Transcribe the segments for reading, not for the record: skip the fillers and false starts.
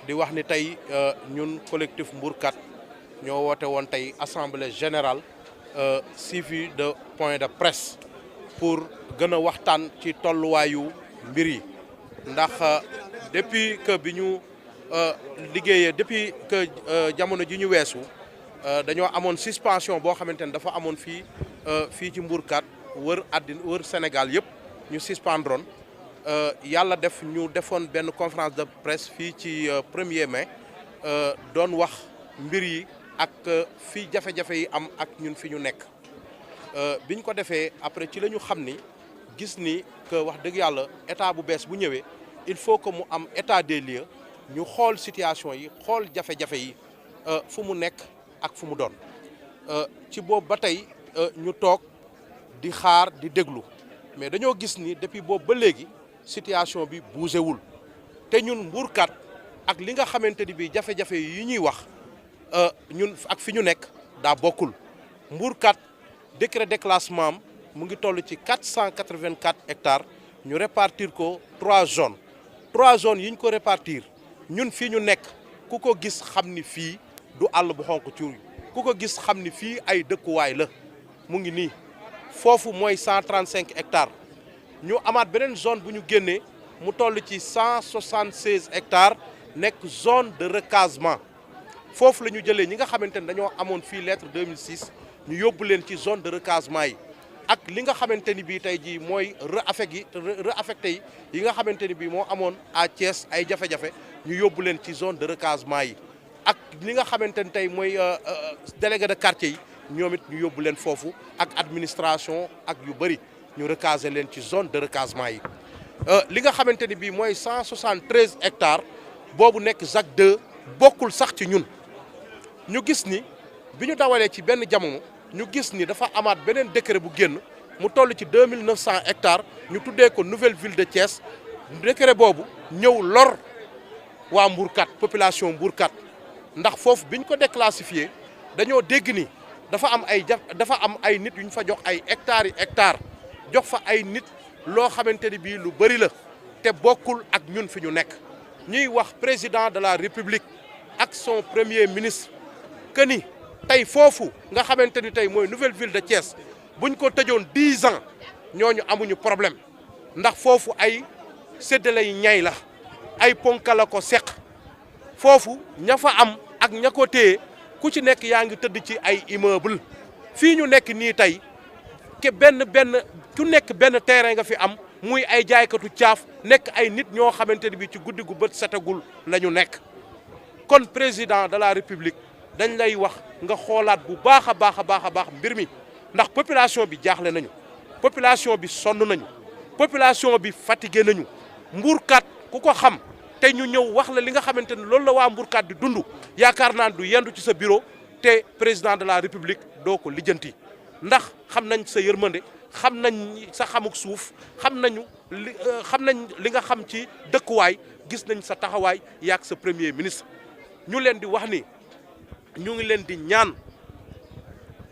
di wax ni tey ñun collectif Mbourkat ñoo woote woon tey assemblée générale suivi de point de presse pour gën a waxtaan ci tolluwaayu mbir yi ndax depuis que bi ñu liggéeyee depuis que jamono ji ñu weesu dañoo amoon suspension boo xamante ne dafa amoon fii ci Mbourkat wër wër Sénégal yëpp ñu suspendroon yàlla def ñu defoon benn conférence de presse fii ci 1er mai doon wax mbir yi ak fii jafe-jafe yi am ak ñun fi ñu nekk biñ ko defee après ci la ñu xam ni gis ni que wax dëgg yàlla état bu bees bu ñëwee il faut que mu am état des lieux ñu xool situation yi xool jafe-jafe yi fu mu nekk ak fu mu doon ci boobu ba tey ñu toog di xaar di déglu mais dañoo gis ni depuis boobu ba léegi situation bi bougé wul te ñun Mbourkat ak li nga xamante ni bii jafe-jafe yi ñuy wax ñun ak fi ñu nekk daa bokkul Mbourkat décret déclassement am mu ngi toll ci 484 hectares ñu répartir ko 3 zones yi ñu ko répartir ñun fii ñu nekk ku ko gis xam ni fii du àll bu xonq cuur ku ko gis xam ni fii ay dëkkuwaay la mu ngi nii foofu mooy 135 hectares ñu amaat beneen zone bu ñu génnee mu toll ci 176 hectares nekk zone de recasement foofu la ñu jëlee ñi nga xamante ne dañoo amoon fii lettre 2006 ñu yóbbu leen ci zone de recasement yi ak li nga xamante ni bii tey jii mooy réaffecté yi nga xamante ni bii moo amoon à Thiès ay jafe-jafe ñu yóbbu leen ci zone de recasement yi ak li nga xamante ni tey mooy délégué de quartier yi ñoom it ñu yóbbu leen foofu ak administration ak yu bëri ñu recaser leen ci zone de recasement yi li nga xamante ni bii mooy 173 hectares boobu nekk ZAC 2 bokkul sax ci ñun ñu gis ni bi ñu dawalee ci benn jamono ñu gis ni dafa amaat beneen décret bu génn mu toll ci 2900 hectares ñu tuddee ko nouvelle ville de Thiès décret boobu ñëw lor waa Mbourkat population Mbourkat ndax foofu biñ ko déclassifié dañoo dégg ni dafa am ay nit yu ñu fa jox ay hectares yi hectares jox fa ay nit loo xamante ni bii lu bëri la te bokkul ak ñun fi ñu nekk ñuy wax président de la république ak son premier ministre que ni tey foofu nga xamante ni tey mooy nouvelle ville de Thiès buñ ko tëjoon 10 ans ñooñu amuñu problème ndax foofu ay séddale yi ñay la ay ponka la ko seq foofu ña fa am ak ña ko téye ku ci nekk yaa ngi tëdd ci ay immeuble fii ñu nekk nii tey ke ku nekk benn terrain nga fi am muy ay jaaykatu caaf nekk ay nit ñoo xamante ni bi ci guddi gu bët setagul la ñu nekk kon président de la république dañ lay wax nga xoolaat bu baax a baax mbir mi ndax population bi jaaxle nañu population bi sonn nañu population bi fatigué nañu Mbourkat ku ko xam te ñu ñëw wax la li nga xamante ne loolu la waa Mbourkat di dund yaakaar naa du yendu ci sa bureau te président de la république doo ko lijjanti ndax xam nañ sa yërmande xam nañ sa xamuk suuf xam nañ li nga xam ci dëkkuwaay gis nañ sa taxawaay yaak sa premier ministre ñu leen di wax ni ñu ngi leen di ñaan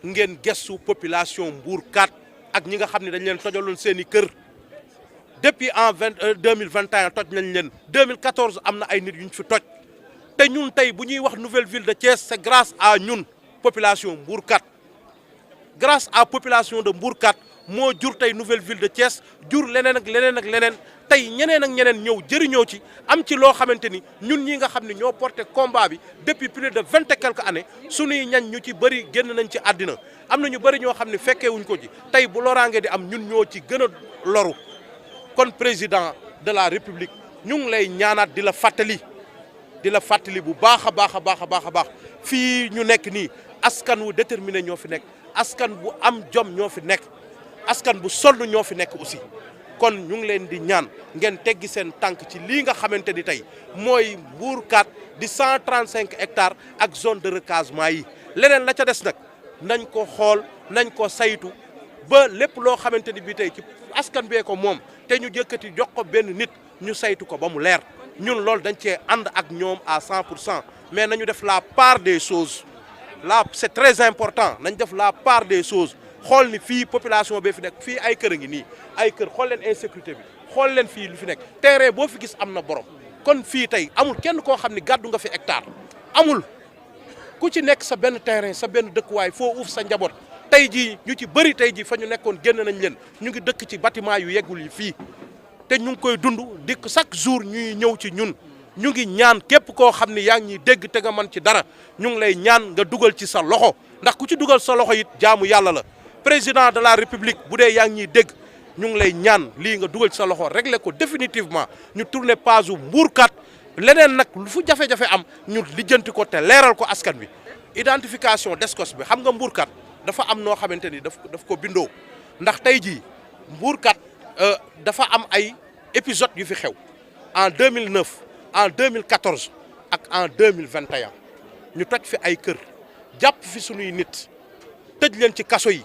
ngeen gestu population Mbourkat ak ñi nga xam ne dañ leen tojaloon seen i kër depuis en 2021 toj nañ leen 2014 am na ay nit yu ñu fi toj te ñun tey bu ñuy wax nouvelle ville de Thiès c'est grâce à ñun population Mbourkat grâce à population de Mbourkat moo jur tey nouvelle ville de Thiès jur leneen ak leneen tey ñeneen ak ñeneen ñëw jëriñoo ci am ci loo xamante ni ñun ñi nga xam ne ñoo porté combat bi depuis plus de 20 et quelques années suñuy ñañ ñu ci bëri génn nañ ci àddina am na ñu bëri ñoo xam ne fekkee wuñ ko ci tey bu loraange di am ñun ñoo ci gën a loru kon président de la république ñu ngi lay ñaanaat di la fàttali bu baax a baax fii ñu nekk nii askan wu déterminé ñoo fi nekk askan bu am jom ñoo fi nekk askan bu sonn ñoo fi nekk aussi kon ñu ngi leen di ñaan ngeen teggi seen tànk ci lii nga xamante ni tey mooy Mbourkat di 135 hectares ak zone de recasement yi leneen la ca des nag nañ ko xool nañ ko saytu ba lépp loo xamante ni bii tey ci askan bee ko moom te ñu jëkkati jox ko benn nit ñu saytu ko ba mu leer ñun loolu dañ cee ànd ak ñoom à 100% mais nañu def la part des choses là c'est très important nañ def la part des choses xool ni fii population bee fi nekk fii ay kër a ngi nii ay kër xool leen insécurité bi xool leen fii lu fi nekk terrain boo fi gis am na borom kon fii tey amul kenn koo xam ne gàddu nga fi hectare amul ku ci nekk sa benn terrain sa benn dëkkuwaay foo uuf sa njaboot tey jii ñu ci bëri tey jii fa ñu nekkoon génn nañ leen ñu ngi dëkk ci bâtiment yu yeggul yi fii te ñu ngi koy dund dikk chaque jour ñuy ñëw ci ñun ñu ngi ñaan képp koo xam ne yaa ngi ñuy dégg te nga mën ci dara ñu ngi lay ñaan nga dugal ci sa loxo ndax ku ci dugal sa loxo it jaamu yàlla la président de la république bu dee yaa ngi ñuy dégg ñu ngi lay ñaan lii nga dugal ci sa loxo régler ko définitivement ñu tourner page u Mbourkat leneen nag lu fu jafe-jafe am ñu lijjanti ko te leeral ko askan bi identification Descos bi xam nga Mbourkat dafa am noo xamante ni daf ko bindoo ndax tey jii Mbourkat dafa am ay épisodes yu fi xew en 2009 en 2014 ak en 2021 ñu toj fi ay kër jàpp fi sunuy nit tëj leen ci kaso yi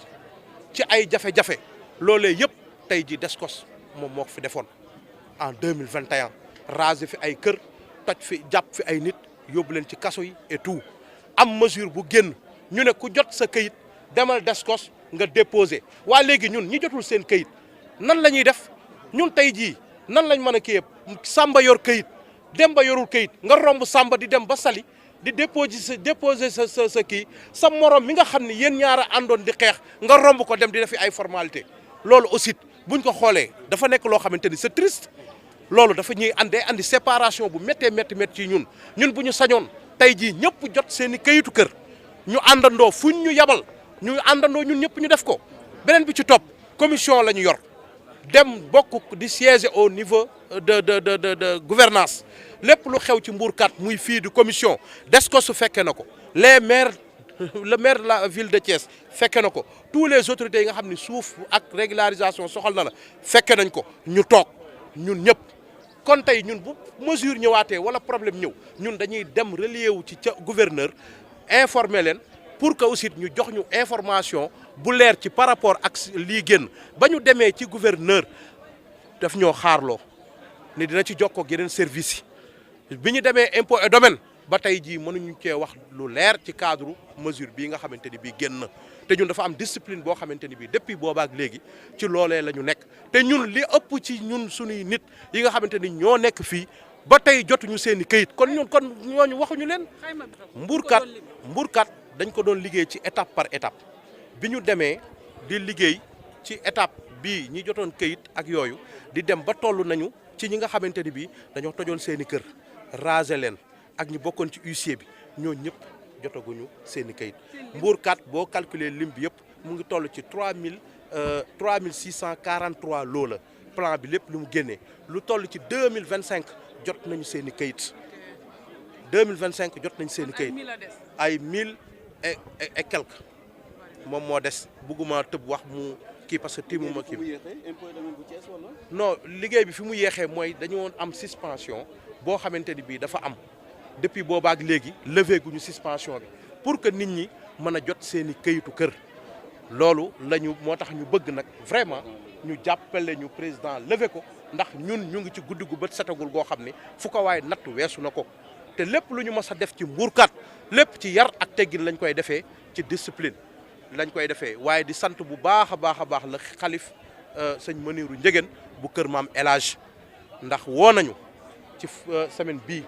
ci ay jafe-jafe loolee yëpp tey jii Descos moom moo ko fi defoon en 2021 rasé fi ay kër toj fi jàpp fi ay nit yóbbu leen ci kaso yi et tout am mesure bu génn ñu ne ku jot sa këyit demal Descos nga déposé waa léegi ñun ñi jotul seen këyit nan la ñuy def ñun tey jii nan lañ mën a kii Samba yor këyit Demba yorul këyit nga romb Samba di dem ba Saly di déposer sa kii sa morom mi nga xam ne yéen ñaara àndoon di xeex nga romb ko dem di defi ay formalité loolu aussi buñ ko xoolee dafa nekk loo xamante ni c'est triste loolu dafa ñuy andi séparation bu méttee métti ci ñun bu ñu sañoon tey jii ñëpp jot seen i këyitu kër ñu àndandoo fuñ ñu yabal ñu àndandoo ñun ñëpp ñu def ko beneen bi ci topp commission la ñu yor dem bokk di siéger au niveau de gouvernance lépp lu xew ci Mbourkat muy fii di commission Descos su fekkee na ko les maires le maire de la ville de Thiès fekke na ko tous les autorités yi nga xam ne suuf ak régularisation soxal na la fekke nañ ko ñu toog ñun ñëpp kon tey ñun bu mesure ñëwaatee wala problème ñëw ñun dañuy dem relier wu ci ca gouverneur informer leen pour que aussi ñu jox ñu information bu leer ci par rapport ak lii génn ba ñu demee ci gouverneur daf ñoo xaarloo ne dina ci jokkoo ak yeneen service yi bi ñu demee impôt et domaine ba tey jii mënuñu cee wax lu leer ci cadre mesure bii nga xamante ni bii génn na te ñun dafa am discipline boo xamante ni bii depuis boobaak léegi ci loolee la ñu nekk te ñun li ëpp ci ñun suñuy nit yi nga xamante ni ñoo nekk fii ba tey jotuñu seen i këyit kon ñooñu waxuñu leen Mbourkat dañ ko doon liggéey ci étape par étape bi ñu demee di liggéey ci étape bii ñi jotoon këyit ak yooyu di dem ba toll nañu ci ñi nga xamante ni bii dañoo tojoon seen i kër raser leen ak ñu bokkoon ci huissier bi ñoo ñëpp jotaguñu seen i këyit Mbourkat boo calculer lim bi yëpp mu ngi toll ci 3643 loo la plan bi lépp lu mu génnee lu toll ci 2025 jot nañu seen i këyit 2025 jot nañu seen i këyit ay 1000 et quelque moom moo des bugguma tëb wax mu kii parce que tiimuma kii non liggéey bi fi mu yéexee mooy dañoo am suspension boo xamante ni bii dafa am depuis boobaak léegi levé guñu suspension bi pour que nit ñi mën a jot seen i këyitu kër loolu lañu moo tax ñu bëgg nag vraiment ñu jàppale ñu président levé ko ndax ñun ñu ngi ci guddi gu bët setagul goo xam ne fu ko waaye natt weesu na ko te lépp lu ñu mës a def ci Mbourkat lépp ci yar ak teggin lañ koy defee ci discipline lañ koy defee waaye di sant bu baax a baax la xalif sëñ Maniru Njëgeen bu kër maam El Hadj ndax woo nañu ci semaine bii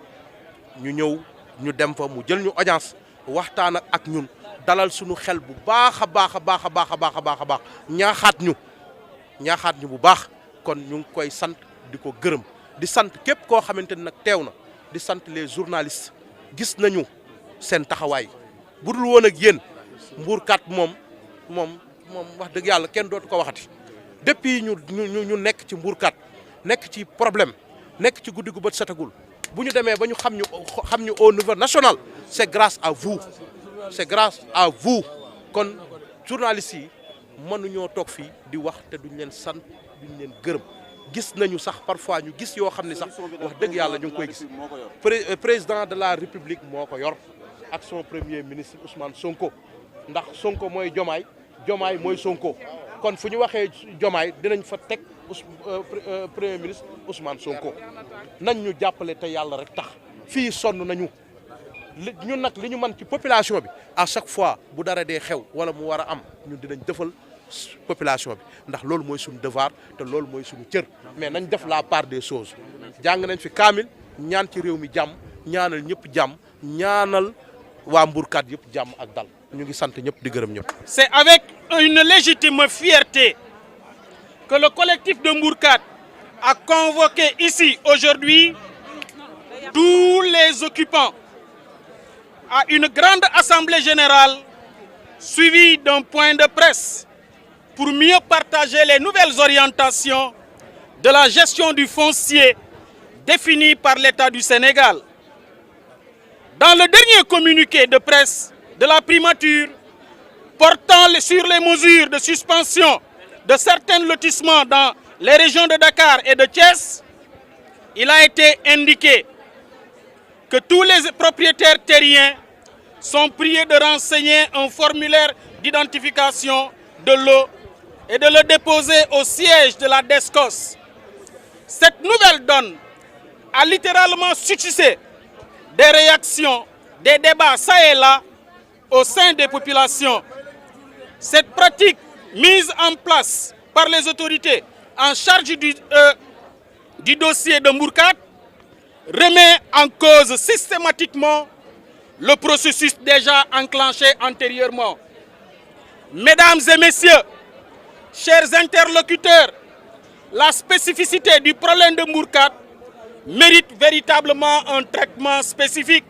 ñu ñëw ñu dem fa mu jël ñu audience waxtaan ak ñun dalal suñu xel bu baax a baax ñaaxaat ñu bu baax kon ñu ngi koy sant di ko gërëm di sant képp koo xamante ni nag teew na di sant les journalistes gis nañu seen taxawaay bu dul woon ak yéen Mbourkat moom wax dëgg yàlla kenn dootu ko waxati depuis ñu nekk ci Mbourkat nekk ci problème nekk ci guddi gu bët setagul bu ñu demee ba ñu xam ñu au niveau national c'est grâce à vous kon journalistes yi mënuñoo toog fii di wax te duñ leen sant duñ leen gërëm gis nañu sax parfois ñu gis yoo xam ne sax wax dëgg yàlla ñu ngi koy gis président de la république moo ko yor ak son premier ministre Ousmane Sonko ndax Sonko mooy Jomaay Jomaay mooy Sonko kon fu ñu waxee Jomaay dinañ fa teg premier ministre Ousmane Sonko nañ ñu jàppale te yàlla rek tax fii sonn nañu ñun nag li ñu mën ci population bi à chaque fois bu dara dee xew wala mu war a am ñun dinañ defal population bi ndax loolu mooy suñu devoir te loolu mooy suñu cër mais nañ def la part des choses jàng nañ fi kaamil ñaan ci réew mi jàmm ñaanal ñëpp jàmm ñaanal waa Mbourkat yëpp jàmm ak dal ñu ngi sant ñëpp di gërëm ñëpp. C'est avec une légitime fierté que le collectif de Mbourkat a convoqué ici aujourd'hui tous les occupants à une grande assemblée générale suivie d'un point de presse pour mieux partager les nouvelles orientations de la gestion du foncier définies par l'État du Sénégal. Dans le dernier communiqué de presse de la primature portant sur les mesures de suspension de certains lotissements dans les régions de Dakar et de Thiès, il a été indiqué que tous les propriétaires terriens sont priés de renseigner un formulaire d'identification de l'eau et de le déposer au siège de la DSCOS. Cette nouvelle donne a littéralement suscité des réactions, des débats ça et là au sein des populations. Cette pratique mise en place par les autorités en charge du dossier de Mbourkat remet en cause systématiquement le processus déjà enclenché antérieurement. Mesdames et messieurs, chers interlocuteurs, la spécificité du problème de Mbourkat mérite véritablement un traitement spécifique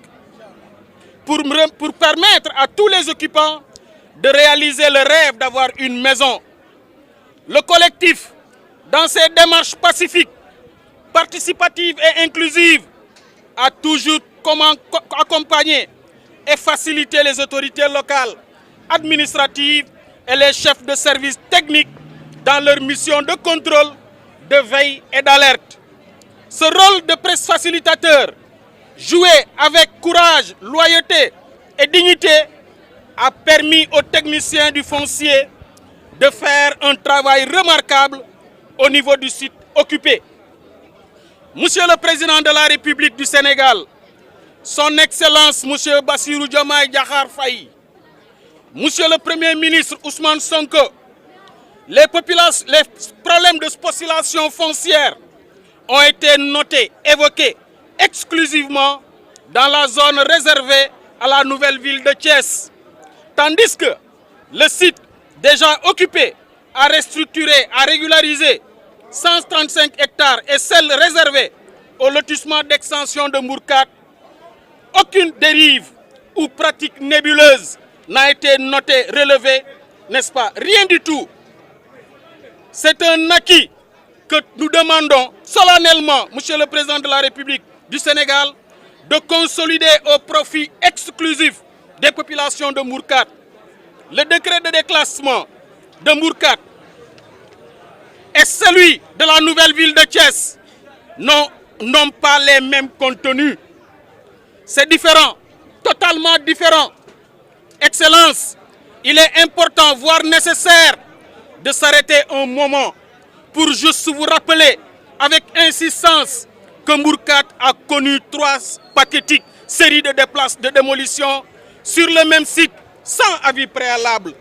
pour permettre à tous les occupants de réaliser le rêve d'avoir une maison. Le collectif, dans ses démarches pacifiques, participatives et inclusives, a toujours accompagné et facilité les autorités locales, administratives et les chefs de services techniques dans leur mission de contrôle, de veille et d'alerte. Ce rôle de presse facilitateur, joué avec courage, loyauté et dignité, a permis aux techniciens du foncier de faire un travail remarquable au niveau du site occupé. Monsieur le Président de la République du Sénégal, Son Excellence Monsieur Bassirou Diomaye Diakhar Faye, Monsieur le Premier ministre Ousmane Sonko, les problèmes de spéculation foncière ont été notés, évoqués exclusivement dans la zone réservée à la nouvelle ville de Thiès. Tandis que le site déjà occupé a restructuré, a régularisé 135 hectares et celle réservée au lotissement d'extension de Mbourkat, aucune dérive ou pratique nébuleuse n'a été notée, relevée, n'est-ce pas? Rien du tout. C'est un acquis que nous demandons solennellement, Monsieur le Président de la République du Sénégal, de consolider au profit exclusif des populations de Mbourkat. Le décret de déclassement de Mbourkat et celui de la nouvelle ville de Thiès n'ont pas les mêmes contenus. C'est différent, totalement différent. Excellence, il est important, voire nécessaire, de s'arrêter un moment pour juste vous rappeler avec insistance que Mbourkat a connu 3 pathétiques séries de démolition sur le même site sans avis préalable.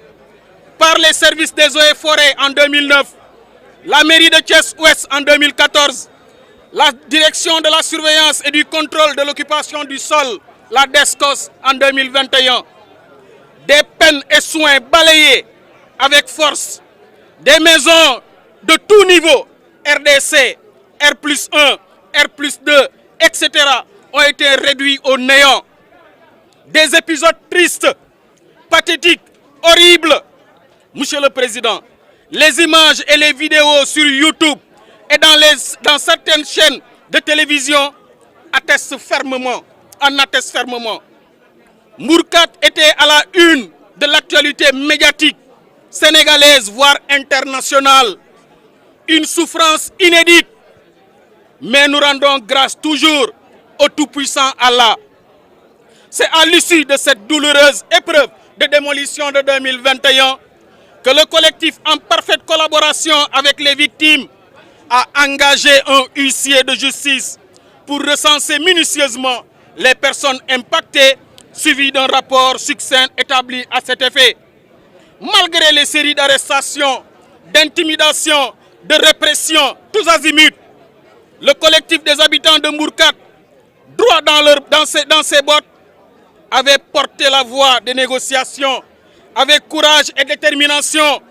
Par les services des eaux et forêts en 2009, la mairie de Thiès-Ouest en 2014, la direction de la surveillance et du contrôle de l'occupation du sol, la DSCOS en 2021. Des peines et soins balayés avec force. Des maisons de tout niveau, RDC, R+1, R+2, etc. ont été réduits au néant. Des épisodes tristes, pathétiques, horribles. Monsieur le Président, les images et les vidéos sur YouTube et dans certaines chaînes de télévision en attestent fermement. Mbourkat était à la une de l'actualité médiatique sénégalaise, voire internationale. Une souffrance inédite. Mais nous rendons grâce toujours au Tout-Puissant Allah. C'est à l'issue de cette douloureuse épreuve de démolition de 2021 que le collectif, en parfaite collaboration avec les victimes, a engagé un huissier de justice pour recenser minutieusement les personnes impactées, suivi d'un rapport succinct établi à cet effet. Malgré les séries d'arrestations, d'intimidations, de répression, tous azimuts, le collectif des habitants de Mbourkat droit dans ses bottes, avaient porté la voix des négociations avec courage et détermination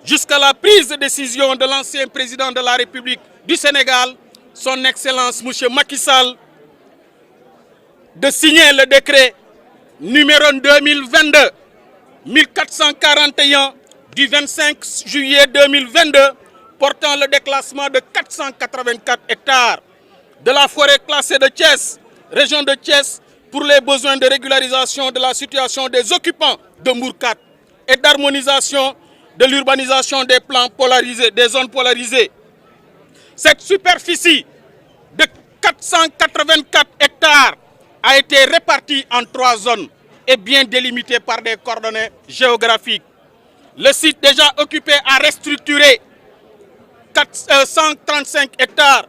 jusqu'à la prise de décision de l'ancien président de la République du Sénégal, son Excellence M. Macky Sall, de signer le décret numéro 2022-1441 du 25 juillet 2022 portant le déclassement de 484 hectares de la forêt classée de Thiès, région de Thiès, pour les besoins de régularisation de la situation des occupants de Mbourkat et d'harmonisation de l'urbanisation des plans polarisés, des zones polarisées. Cette superficie de 484 hectares a été répartie en 3 zones et bien délimitée par des coordonnées géographiques. Le site déjà occupé a restructuré 135 hectares.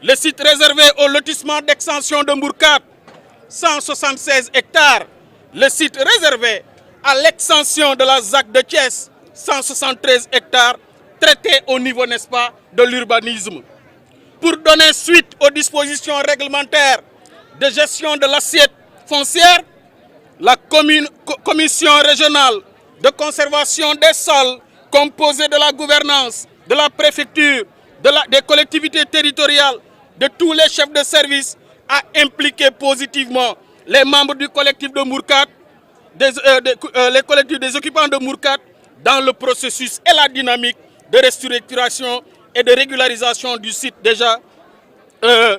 Le site réservé au lotissement d'extension de Mbourkat, 176 hectares. Le site réservé à l'extension de la ZAC de Thiès, 173 hectares, traités au niveau, n'est-ce pas, de l'urbanisme. Pour donner suite aux dispositions réglementaires de gestion de l'assiette foncière, la commission régionale de conservation des sols, composée de la gouvernance, de la préfecture, des collectivités territoriales, de tous les chefs de service, a impliqué positivement les membres du collectif de Mbourkat, les collectifs des occupants de Mbourkat, dans le processus et la dynamique de restructuration et de régularisation du site déjà de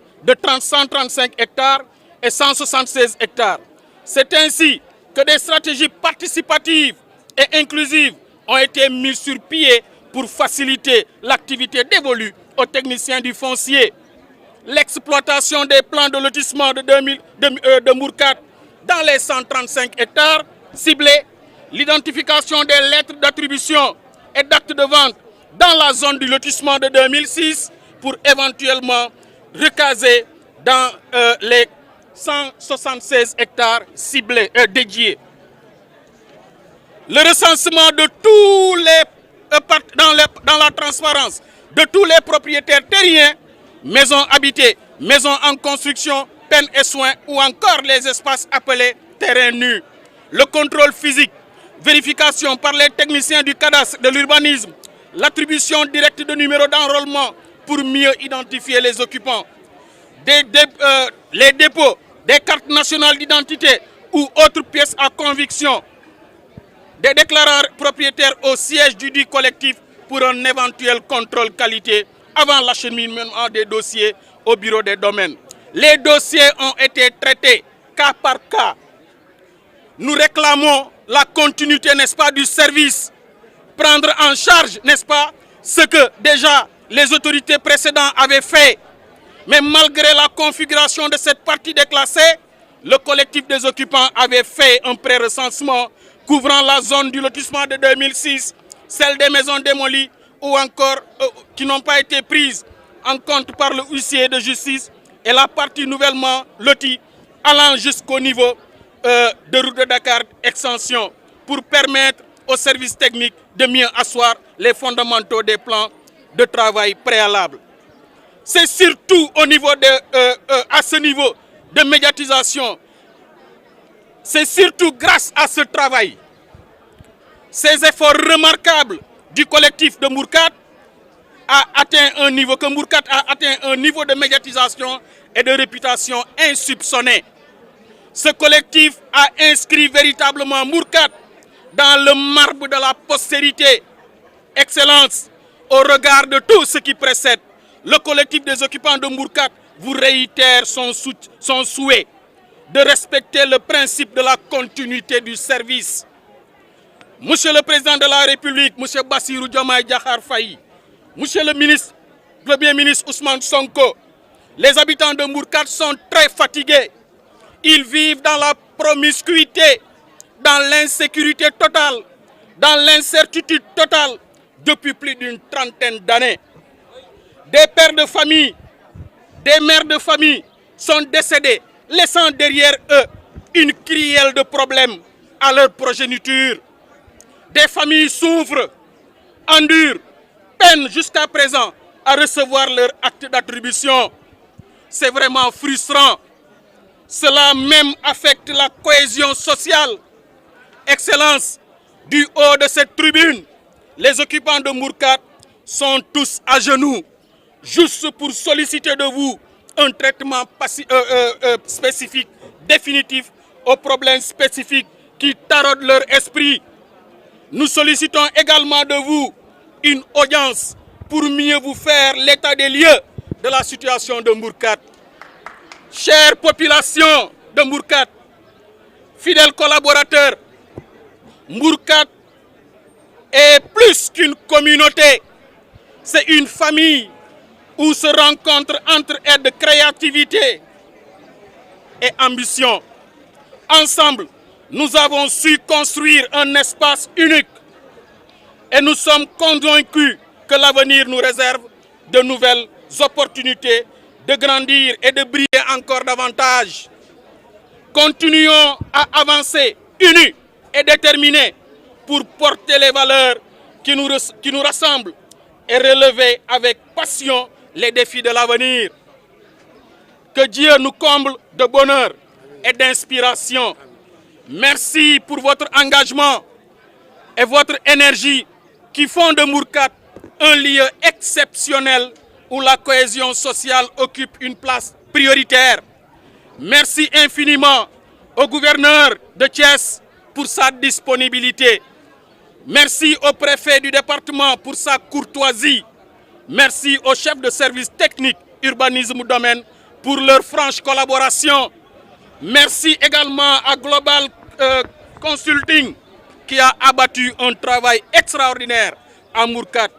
135 hectares et 176 hectares. C'est ainsi que des stratégies participatives et inclusives ont été mises sur pied pour faciliter l'activité dévolue aux techniciens du foncier. L'exploitation des plans de lotissement de Mbourkat dans les 135 hectares ciblés, l'identification des lettres d'attribution et d'actes de vente dans la zone du lotissement de 2006 pour éventuellement recaser dans les 176 hectares ciblés dédiés. Le recensement de tous les dans la transparence de tous les propriétaires terriens, maisons habitées, maisons en construction, peine et soins ou encore les espaces appelés terrains nus. Le contrôle physique, vérification par les techniciens du cadastre de l'urbanisme, l'attribution directe de numéros d'enrôlement pour mieux identifier les occupants, les dépôts des cartes nationales d'identité ou autres pièces à conviction, des déclarants propriétaires au siège du dit collectif pour un éventuel contrôle qualité avant l'acheminement des dossiers au bureau des domaines. Les dossiers ont été traités cas par cas. Nous réclamons la continuité, n'est-ce pas, du service, prendre en charge, n'est-ce pas, ce que déjà les autorités précédentes avaient fait. Mais malgré la configuration de cette partie déclassée, le collectif des occupants avait fait un pré-recensement couvrant la zone du lotissement de 2006, celle des maisons démolies ou encore qui n'ont pas été prises en compte par le huissier de justice et la partie nouvellement lotie allant jusqu'au niveau de route de Dakar extension pour permettre aux services techniques de mieux asseoir les fondamentaux des plans de travail préalables. C'est surtout au niveau à ce niveau de médiatisation, c'est surtout grâce à ce travail, ces efforts remarquables du collectif de Mbourkat a atteint un niveau, que Mbourkat a atteint un niveau de médiatisation et de réputation insoupçonné. Ce collectif a inscrit véritablement Mbourkat dans le marbre de la postérité. Excellence, au regard de tout ce qui précède, le collectif des occupants de Mbourkat vous réitère son souhait de respecter le principe de la continuité du service. Monsieur le Président de la République, Monsieur Bassirou Diomaye Diakhar Faye, Monsieur le ministre, Premier ministre Ousmane Sonko, les habitants de Mbourkat sont très fatigués. Ils vivent dans la promiscuité, dans l'insécurité totale, dans l'incertitude totale depuis plus d'une trentaine d'années. Des pères de famille, des mères de famille sont décédés, laissant derrière eux une crielle de problèmes à leur progéniture. Des familles souffrent, endurent, peinent jusqu'à présent à recevoir leur acte d'attribution. C'est vraiment frustrant. Cela même affecte la cohésion sociale. Excellence, du haut de cette tribune, les occupants de Mbour 4 sont tous à genoux, juste pour solliciter de vous un traitement spécifique, définitif, aux problèmes spécifiques qui taraudent leur esprit. Nous sollicitons également de vous une audience pour mieux vous faire l'état des lieux de la situation de Mbour 4. Chère population de Mbour 4, fidèles collaborateurs, Mbour 4 est plus qu'une communauté, c'est une famille où se rencontrent entre aide, créativité et ambition. Ensemble, nous avons su construire un espace unique et nous sommes convaincus que l'avenir nous réserve de nouvelles opportunités de grandir et de briller encore davantage. Continuons à avancer unis et déterminés pour porter les valeurs qui nous rassemblent et relever avec passion les défis de l'avenir. Que Dieu nous comble de bonheur et d'inspiration. Merci pour votre engagement et votre énergie qui font de Mbour 4 un lieu exceptionnel où la cohésion sociale occupe une place prioritaire. Merci infiniment au gouverneur de Thiès pour sa disponibilité. Merci au préfet du département pour sa courtoisie. Merci au chef de service technique urbanisme domaine pour leur franche collaboration. Merci également à Global Consulting qui a abattu un travail extraordinaire à Mbour 4.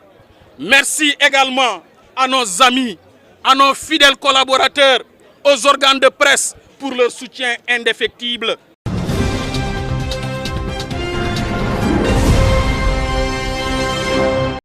Merci également à nos amis, à nos fidèles collaborateurs, aux organes de presse pour leur soutien indéfectible.